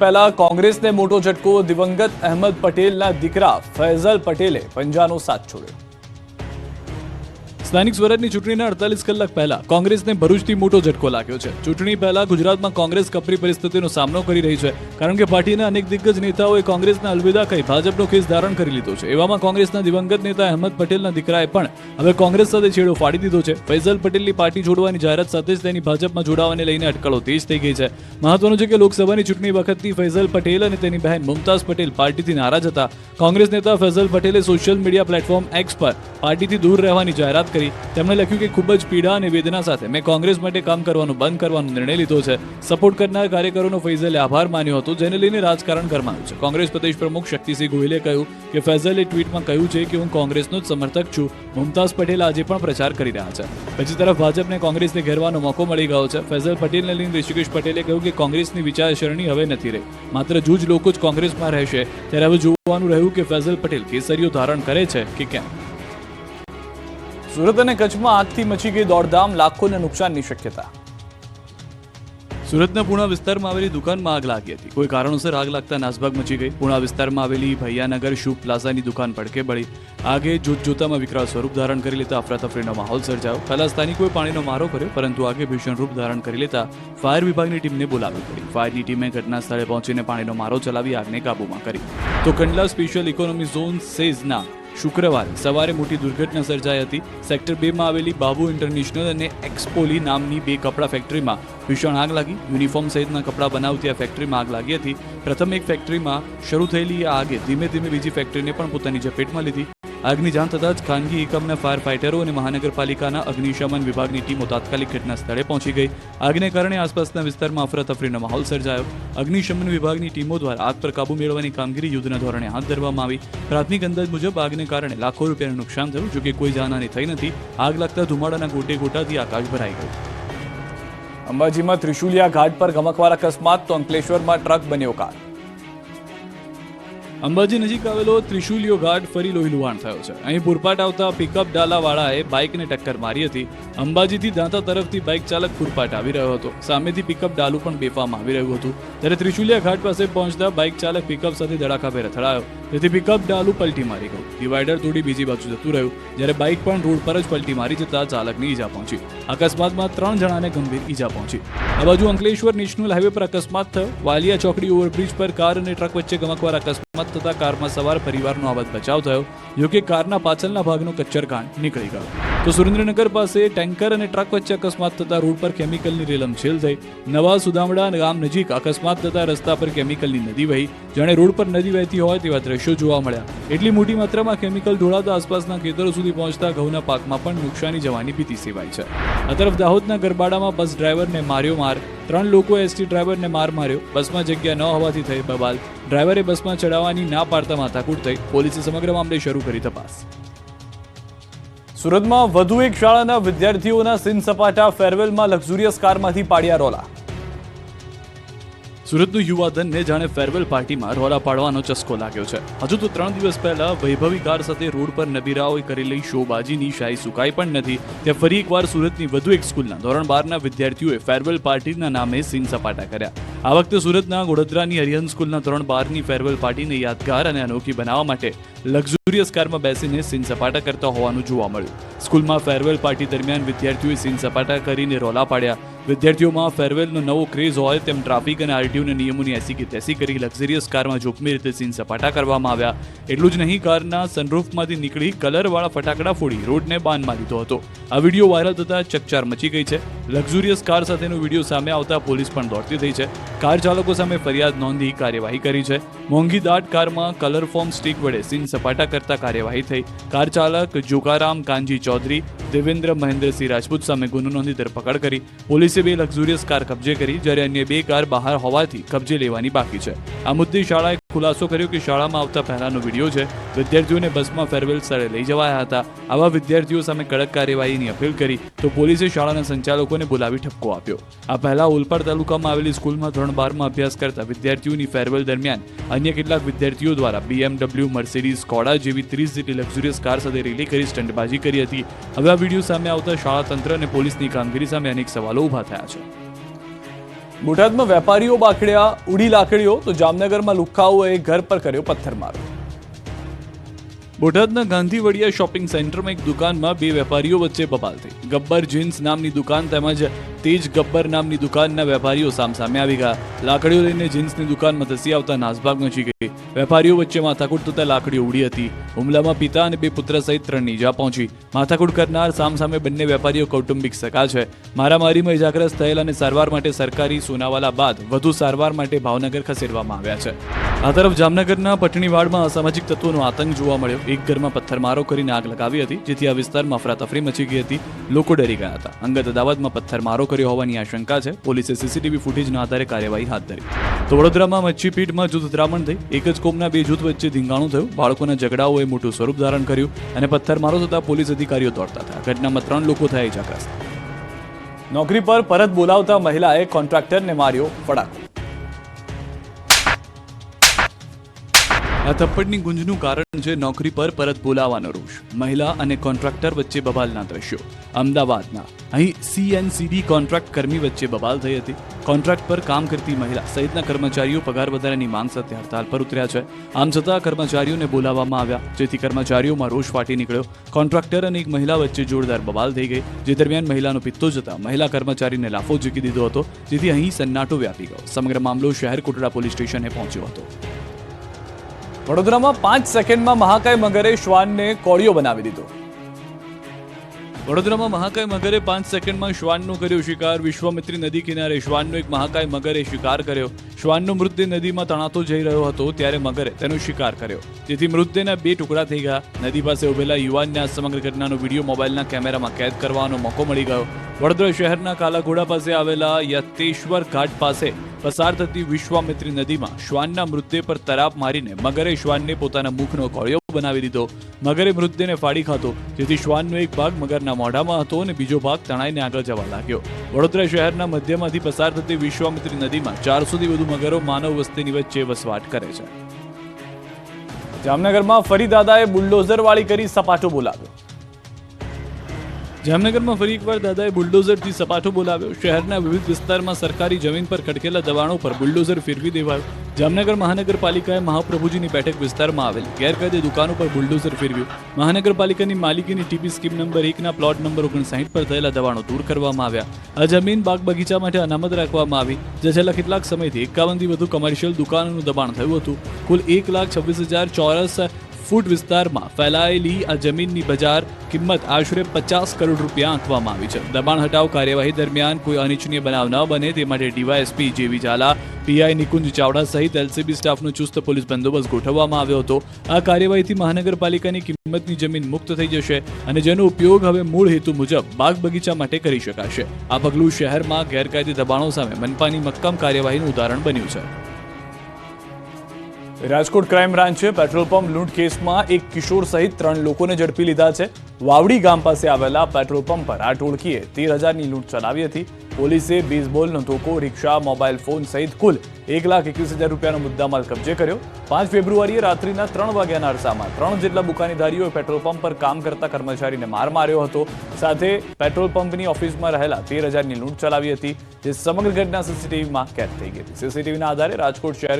પહેલા કોંગ્રેસને મોટો ઝટકો. દિવંગત અહેમદ પટેલના દીકરા ફૈઝલ પટેલે પંજાનો સાથ છોડ્યો. સ્થાનિક સ્વરાજની ચૂંટણીના 48 કલાક પહેલા કોંગ્રેસને ભરૂચથી મોટો ઝટકો લાગ્યો છે. ચૂંટણી પહેલા ગુજરાતમાં કોંગ્રેસ કપરી પરિસ્થિતિનો સામનો કરી રહી છે, કારણ કે પાર્ટીના અનેક દિગ્ગજ નેતાઓએ કોંગ્રેસને અલવિદા કહી ભાજપનો કેસ ધારણ કરી લીધો છે. એવામાં કોંગ્રેસના દિવંગત નેતા અહેમદ પટેલના દીકરાએ પણ હવે કોંગ્રેસ સાથે છેડો ફાડી દીધો છે. ફૈઝલ પટેલની પાર્ટી છોડવાની જાહેરાત સાથે જ તેની ભાજપમાં જોડાવાને લઈને અટકળો તેજ થઈ ગઈ છે. મહત્વનું છે કે લોકસભાની ચૂંટણી વખતથી ફૈઝલ પટેલ અને તેની બહેન મુમતાઝ પટેલ પાર્ટીથી નારાજ હતા. કોંગ્રેસ નેતા ફૈઝલ પટેલે સોશિયલ મીડિયા પ્લેટફોર્મ એક્સ પર પાર્ટીથી દૂર રહેવાની જાહેરાત કરી. તેમણે લખ્યું કે ખૂબ જ પીડા અને વેદના સાથે મેં કોંગ્રેસ માટે કામ કરવાનું બંધ કરવાનો નિર્ણય લીધો છે. સપોર્ટ કરનાર કાર્યકરોનો ફૈઝલે આભાર માન્યો હતો, જેને લઈને રાજકારણ ગરમાયું છે. કોંગ્રેસ પ્રદેશ પ્રમુખ શક્તિસિંહ ગોહિલે કહ્યું કે ફૈઝલે ટ્વીટમાં કહ્યું છે કે હું કોંગ્રેસનો જ સમર્થક છું. મુમતાઝ પટેલ આજે પણ પ્રચાર કરી રહ્યા છે. બીજી તરફ ભાજપને કોંગ્રેસને ઘેરવાનો મોકો મળી ગયો છે. ફૈઝલ પટેલને લઈને ઋષિકેશ પટેલે કહ્યું કે કોંગ્રેસની વિચારસરણી હવે નથી રહી, માત્ર જૂજ લોકો જ કોંગ્રેસમાં રહેશે. ત્યારે હવે જોવાનું રહ્યું કે ફૈઝલ પટેલ કેસરીઓ ધારણ કરે છે કે કેમ. સુરત અને કચ્છમાં આગથી મચી ગઈ દોડધામ, લાખોને નુકસાનની શક્યતા. સુરતના પૂણા વિસ્તારમાં આવેલી દુકાનમાં આગ લાગી હતી. કોઈ કારણોસર આગ લાગતા નાસભાગ મચી ગઈ. પૂણા વિસ્તારમાં આવેલી ભૈયાનગર શુભ પ્લાઝાની દુકાન પડકે બળી. આગે જોતજોતામાં વિકરાળ સ્વરૂપ ધારણ કરી લેતા અફરાતફરીનો માહોલ સર્જાયો. પહેલા સ્થાનિકોએ પાણીનો મારો કર્યો, પરંતુ આગે ભીષણ રૂપ ધારણ કરી લેતા ફાયર વિભાગની ટીમને બોલાવવી પડી. ફાયરની ટીમે ઘટના સ્થળે પહોંચીને પાણીનો મારો ચલાવી આગને કાબૂમાં કરી. તો કંડલા સ્પેશિયલ ઇકોનોમિક ઝોન સેઝના શુક્રવારે સવારે મોટી દુર્ઘટના સર્જાઈ હતી. સેક્ટર 2 માં આવેલી બાબુ ઇન્ટરનેશનલ અને એક્સપોલી નામની બે કપડા ફેક્ટરીમાં ભીષણ આગ લાગી. યુનિફોર્મ સહિતના કપડા બનાવતી આ ફેક્ટરીમાં આગ લાગી હતી. પ્રથમ એક ફેક્ટરીમાં શરૂ થયેલી આ આગે ધીમે ધીમે બીજી ફેક્ટરીને પણ પોતાની ઝપેટમાં લીધી. આગની જાણ થતાં જ ખાનગી એકમના ફાયર ફાઇટરો અને મહાનગરપાલિકાના અગ્નિશમન વિભાગની ટીમો તાત્કાલિક ઘટના સ્થળે પહોંચી ગઈ. આગને કારણે આસપાસના વિસ્તારમાં અફરાતફરીનો માહોલ સર્જાયો. અગ્નિશમન વિભાગની ટીમો દ્વારા આગ પર કાબૂ મેળવવાની કામગીરી યુદ્ધના ધોરણે હાથ ધરવામાં આવી. પ્રાથમિક અંદાજ મુજબ આગને કારણે લાખો રૂપિયાનું નુકસાન થયું, જોકે કોઈ જાનહાની થઈ નથી. આગ લાગતા ધુમાડાના ગોટે ગોટાથી આકાશ ભરાઈ ગયું. અંબાજીમાં ત્રિશુલિયા ઘાટ પર ગમકવાર અકસ્માત, તો અંકલેશ્વરમાં ટ્રક બન્યો કાર. અંબાજી નજીક આવેલો ત્રિશુલિયો ઘાટ ફરી લોહીલુહાણ થયો છે. અહીં પૂરપાટ આવતા પિકઅપ ડાલાવાળાએ બાઇકને ટક્કર મારી હતી. અંબાજીથી દાંતા તરફથી બાઇક ચાલક પૂરપાટ આવી રહ્યો હતો. સામેથી પિકઅપ ડાલુ પણ બેફામ આવી રહ્યું હતું. ત્યારે ત્રિશુલિયા ઘાટ પાસે પહોંચતા બાઇક ચાલક પિકઅપ સાથે ધડાકાભેર અથડાયો. તેથી પિકઅપ ડાલુ પલટી મારી ગયું. ડિવાઈડર તોડી બીજી બાજુ જતું રહ્યું, જ્યારે બાઇક પણ રોડ પર જ પલટી મારી જતા ચાલકને ઈજા પહોંચી. અકસ્માતમાં 3 જણાને ગંભીર ઈજા પહોંચી. આ બાજુ અંકલેશ્વર નેશનલ હાઈવે પર અકસ્માત થયો. વાલિયા ચોકડી ઓવરબ્રિજ પર કાર અને ટ્રક વચ્ચે ગમકવાર અકસ્માત થતા કારમાં સવાર પરિવારનો આબાદ બચાવ થયો. જોકે કારના પાછળના ભાગનો કચ્ચરકાંડ નીકળી ગયો. તો સુરેન્દ્રનગર પાસે ટેન્કર અને ટ્રક વચ્ચે અકસ્માત થતા રોડ પર કેમિકલની રેલમછેલ થઈ. નવા સુદામડા ગામ નજીક અકસ્માત થતા રસ્તા પર કેમિકલની નદી વહી. જાણે રોડ પર નદી વહેતી હોય તેવા દ્રશ્યો જોવા મળ્યા. એટલી મોટી માત્રામાં કેમિકલ ઢોળાતા આસપાસના ખેતરો સુધી પહોંચતા ઘઉંના પાકમાં પણ નુકસાની જવાની ભીતિ સેવાય છે. આ તરફ દાહોદના ગરબાડામાં બસ ડ્રાઈવરને માર્યો માર. 3 લોકોએ એસટી ડ્રાઈવરને માર માર્યો. બસમાં જગ્યા ન હોવાથી થઈ બબાલ. ડ્રાઈવરે બસમાં ચડાવવાની ના પાડતા માથાકૂટ થઈ. પોલીસે સમગ્ર મામલે શરૂ કરી તપાસ. સુરતમાં વધુ એક શાળાના વિદ્યાર્થીઓના સીન સપાટા, ફેરવેલમાં લક્ઝુરિયસ કારમાંથી પાડ્યા રોલા. સુરતનું યુવાધનને જાણે ફેરવેલ પાર્ટીમાં રોલા પાડવાનો ચસ્કો લાગ્યો છે. હજુ તો 3 દિવસ પહેલા વૈભવી કાર સાથે રોડ પર નબીરાઓએ કરેલી શોબાજીની શાહી સુકાઈ પણ નથી. ત્યાં ફરી એકવાર સુરતની વધુ એક સ્કૂલના ધોરણ 12ના વિદ્યાર્થીઓએ ફેરવેલ પાર્ટીના નામે સીન સપાટા કર્યા. આ વખતે સુરતના ગોધરાની હરિહન સ્કૂલના ધોરણ 12ની ફેરવેલ પાર્ટીને યાદગાર અને અનોખી બનાવવા માટે લક્ઝુરિયસ કારમાં બેસીને સીન સપાટા કરતા હોવાનું જોવા મળ્યું. સ્કૂલમાં ફેરવેલ પાર્ટી દરમિયાન વિદ્યાર્થીઓએ સીન સપાટા કરીને રોલા પાડ્યા. વિદ્યાર્થીઓમાં ફેરવેલનો નવો ક્રેઝ હોય તેમ ટ્રાફિક અને આરટીઓના નિયમોની એસી કે તેસી કરી લક્ઝરિયસ કારમાં જોખમી રીતે સીન સપાટા કરવામાં આવ્યા. એટલું જ નહીં, કારના સનરૂફમાંથી નીકળી કલરવાળા ફટાકડા ફોડી રોડને બાન મારી દીધો હતો. આ વિડીયો વાયરલ થતા ચકચાર મચી ગઈ છે. લક્ઝુરિયસ કાર સાથેનો વિડીયો સામે આવતા પોલીસ પણ દોડતી થઈ છે. કાર ચાલકો સામે ફરિયાદ નોંધી કાર્યવાહી કરી છે. મોંઘી દાટ કારમાં કલર ફોર્મ સ્ટીક વડે સીન સપાટા કરતા કાર્યવાહી થઈ. કાર ચાલક જોકારામ કાનજી ચૌધરી, દેવેન્દ્ર મહેન્દ્રસિંહ રાજપૂત સામે ગુનો નોંધી ધરપકડ કરી. પોલીસે 2 લક્ઝુરિયસ કાર કબજે કરી, જ્યારે અન્ય 2 કાર બહાર હોવાથી કબજે લેવાની બાકી છે. આ મુદ્દે શાળાએ ખુલાસો કર્યો કે શાળામાં આવતા પહેલાનો વિડીયો છે. વિદ્યાર્થીઓને બસમાં ફેરવેલ સ્થળે લઈ જવાયા હતા. આવા વિદ્યાર્થીઓ સામે કડક કાર્યવાહીની અપીલ કરી તો પોલીસે શાળાના સંચાલકોને બોલાવી ઠપકો આપ્યો. આ પહેલા ઓલપાડ તાલુકામાં આવેલી સ્કૂલમાં ધોરણ 12માં અભ્યાસ કરતા વિદ્યાર્થીઓની ફેરવેલ દરમિયાન અન્ય કેટલાક વિદ્યાર્થીઓ દ્વારા BMW, મર્સિડીઝ, સ્કોડા જેવી 30 જેટલી લક્ઝુરિયસ કાર સાથે રેલી કરી સ્ટંટબાજી કરી હતી. હવે આ વિડીયો સામે આવતા શાળા તંત્ર અને પોલીસની કામગીરી સામે અનેક સવાલો ઊભા થયા છે. બોટાદમાં વેપારીઓ બાખડ્યા ઉડી લાકડીઓ તો જામનગરમાં લુખ્ખાઓએ ઘર પર કર્યો પથ્થરમારો. બોટાદના ગાંધીવડિયા શોપિંગ સેન્ટરમાં એક દુકાનમાં બે વેપારીઓ વચ્ચે બબાલ થઈ. ગબ્બર જીન્સ નામની દુકાન તેમજ તેજ ગબ્બર નામની દુકાનના વેપારીઓ સામસામે આવી ગયા. લાકડીઓ લઈને જીન્સની દુકાનમાં ધસી આવતા નાસભાગ મચી ગઈ. વેપારીઓ વચ્ચે માથાકૂટ થતા લાકડીઓ ઉડી હતી. હુમલામાં પિતા અને બે પુત્ર સહિત 3 ઈજા પહોંચી. માથાકૂટ કરનાર સામસામે બંને વેપારીઓ કૌટુંબિક સગા છે. મારામારીમાં ઇજાગ્રસ્ત થયેલ અને સારવાર માટે સરકારી સોનાવાલા બાદ વધુ સારવાર માટે ભાવનગર ખસેડવામાં આવ્યા છે. આ તરફ જામનગરના પટણીવાડમાં અસામાજિક તત્વોનો આતંક જોવા મળ્યો. એક ઘરમાં પથ્થરમારો કરીને આગ લગાવી હતી, જેથી આ વિસ્તારમાં અફરાતફરી મચી ગઈ હતી. લોકો ડરી ગયા હતા. અંગત અદાવતમાં પથ્થરમારો કર્યો હોવાની આશંકા છે. પોલીસે સીસીટીવી ફૂટેજના આધારે કાર્યવાહી હાથ ધરી. તો વડોદરામાં મચ્છીપીટમાં જૂથ અથડામણ થઈ. એક જ કોમના બે જૂથ વચ્ચે ધીંગાણું થયું. બાળકોના ઝઘડાઓએ મોટું સ્વરૂપ ધારણ કર્યું અને પથ્થરમારો થતા પોલીસ અધિકારીઓ દોડતા થયા. ઘટનામાં 3 લોકો થયા ઇજાગ્રસ્ત. નોકરી પર પરત બોલાવતા મહિલાએ કોન્ટ્રાક્ટરને માર્યો ફડાકો. આ થપ્પડની ગુંજનું કારણ છે નોકરી પર પરત બોલાવવાનો રોષ. મહિલા અને કોન્ટ્રાક્ટર વચ્ચે બબાલના દ્રશ્યો. અમદાવાદના અહીં સીએનસીડી કોન્ટ્રાક્ટ કર્મી વચ્ચે બબાલ થઈ હતી. કોન્ટ્રાક્ટ પર કામ કરતી મહિલા સહિતના કર્મચારીઓ પગાર વધારાની માંગ સાથે હડતાલ પર ઉતર્યા છે. આમ છતાં કર્મચારીઓને બોલાવવામાં આવ્યા, જેથી કર્મચારીઓમાં રોષ ફાટી નીકળ્યો. કોન્ટ્રાક્ટર અને એક મહિલા વચ્ચે જોરદાર બબાલ થઈ ગઈ, જે દરમિયાન મહિલાનો પિત્તો જતા મહિલા કર્મચારીને લાફો ઝૂકી દીધો હતો, જેથી અહીં સન્નાટો વ્યાપી ગયો. સમગ્ર મામલો શહેર કોટડા પોલીસ સ્ટેશને પહોંચ્યો હતો. વડોદરામાં 5 સેકન્ડમાં મહાકાય મગરે શ્વાનને કોળિયો બનાવી દીધો. વડોદરામાં મહાકાય મગરે 5 સેકન્ડમાં શ્વાનનો કર્યો શિકાર. વિશ્વામિત્રી નદી કિનારે શ્વાનનો એક મહાકાય મગરે શિકાર કર્યો. શ્વાનનો મૃતદેહ નદીમાં તણાતો જઈ રહ્યો હતો ત્યારે મગરે તેનો શિકાર કર્યો, જેથી મૃતદેહના 2 ટુકડા થઈ ગયા. નદી પાસે ઉભેલા યુવાનને આ સમગ્ર ઘટનાનો વિડીયો મોબાઈલના કેમેરામાં કેદ કરવાનો મોકો મળી ગયો. વડોદરા શહેરના કાલાઘોડા પાસે આવેલા યતેશ્વર ઘાટ પાસે પસાર થતી વિશ્વામિત્રી નદીમાં શ્વાનના મૃતદેહ પર તરાપ મારીને મગરે શ્વાનને પોતાના મુખનો કોળિયો બનાવી દીધો. મગરે મૃતદેહને ફાડી ખાતો, જેથી શ્વાનનો એક ભાગ મગરના મોઢામાં હતો અને બીજો ભાગ તણાઈને આગળ જવા લાગ્યો. વડોદરા શહેરના મધ્યમાંથી પસાર થતી વિશ્વામિત્રી નદીમાં 400 થી વધુ મગરો માનવ વસ્તીની વચ્ચે વસવાટ કરે છે. જામનગરમાં ફરી દાદાએ બુલડોઝર વાળી કરી સપાટો બોલાવ્યો. જામનગરમાં ફરી એકવાર દાદાએ બુલડોઝરથી સપાટો બોલાવ્યો. શહેરના વિવિધ વિસ્તારમાં સરકારી જમીન પર ખડકેલા દબાણો પર બુલડોઝર ફેરવી દેવાયો. જામનગર મહાનગરપાલિકાએ મહાપ્રભુજીની બેઠક વિસ્તારમાં આવેલ ગેરકાયદે દુકાનો પર બુલડોઝર ફેરવ્યું. મહાનગરપાલિકાની માલિકીની ટીપી સ્કીમ નંબર 1 ના પ્લોટ નંબર 59 પર થયેલા દબાણો દૂર કરવામાં આવ્યા. આ જમીન બાગ બગીચા માટે અનામત રાખવામાં આવી, જે છેલ્લા કેટલાક સમયથી 51 થી વધુ કમર્શિયલ દુકાનોનું દબાણ થયું હતું. કુલ 1,26,000 ચોરસ ફૂટ વિસ્તારમાં ફેલાયેલી આ જમીનની બજાર કિંમત આશરે 50 કરોડ રૂપિયા આંકવામાં આવી છે. દબાણ હટાવ કાર્યવાહી દરમિયાન કોઈ અનિચ્છનીય બનાવ ન બને તે માટે ડીવાયએસપી જેવી ઝાલા, પીઆઈ નિકુંજ ચાવડા સહિત એલસીબી સ્ટાફનો ચુસ્ત પોલીસ બંદોબસ્ત ગોઠવવામાં આવ્યો હતો. આ કાર્યવાહીથી મહાનગરપાલિકાની કિંમતની જમીન મુક્ત થઈ જશે અને જેનો ઉપયોગ હવે મૂળ હેતુ મુજબ બાગ બગીચા માટે કરી શકાશે. આ પગલું શહેરમાં ગેરકાયદે દબાણો સામે મનપાની મક્કમ કાર્યવાહીનું ઉદાહરણ બન્યું છે. રાજકોટ ક્રાઇમ બ્રાન્ચે પેટ્રોલ પંપ લૂંટ કેસમાં એક કિશોર સહિત 3 લોકોને ઝડપી લીધા છે. વાવડી ગામ પાસે આવેલા પેટ્રોલ પંપ પર આ ટોળકીએ 13,000ની લૂંટ ચલાવી હતી. પોલીસે બેઝબોલનો ધોકો, રિક્ષા, મોબાઈલ ફોન સહિત કુલ 1,21,000 રૂપિયાનો મુદ્દામાલ કબજે કર્યો. 5 ફેબ્રુઆરીએ રાત્રિના 3 વાગ્યાના અરસામાં 3 જેટલા બુકાનીધારીઓએ પેટ્રોલ પંપ પર કામ કરતા કર્મચારીને માર માર્યો હતો. સાથે પેટ્રોલ પંપની ઓફિસમાં રહેલા 13,000ની લૂંટ ચલાવી હતી, જે સમગ્ર ઘટના સીસીટીવીમાં કેદ થઈ ગઈ હતી. સીસીટીવીના આધારે રાજકોટ શહેર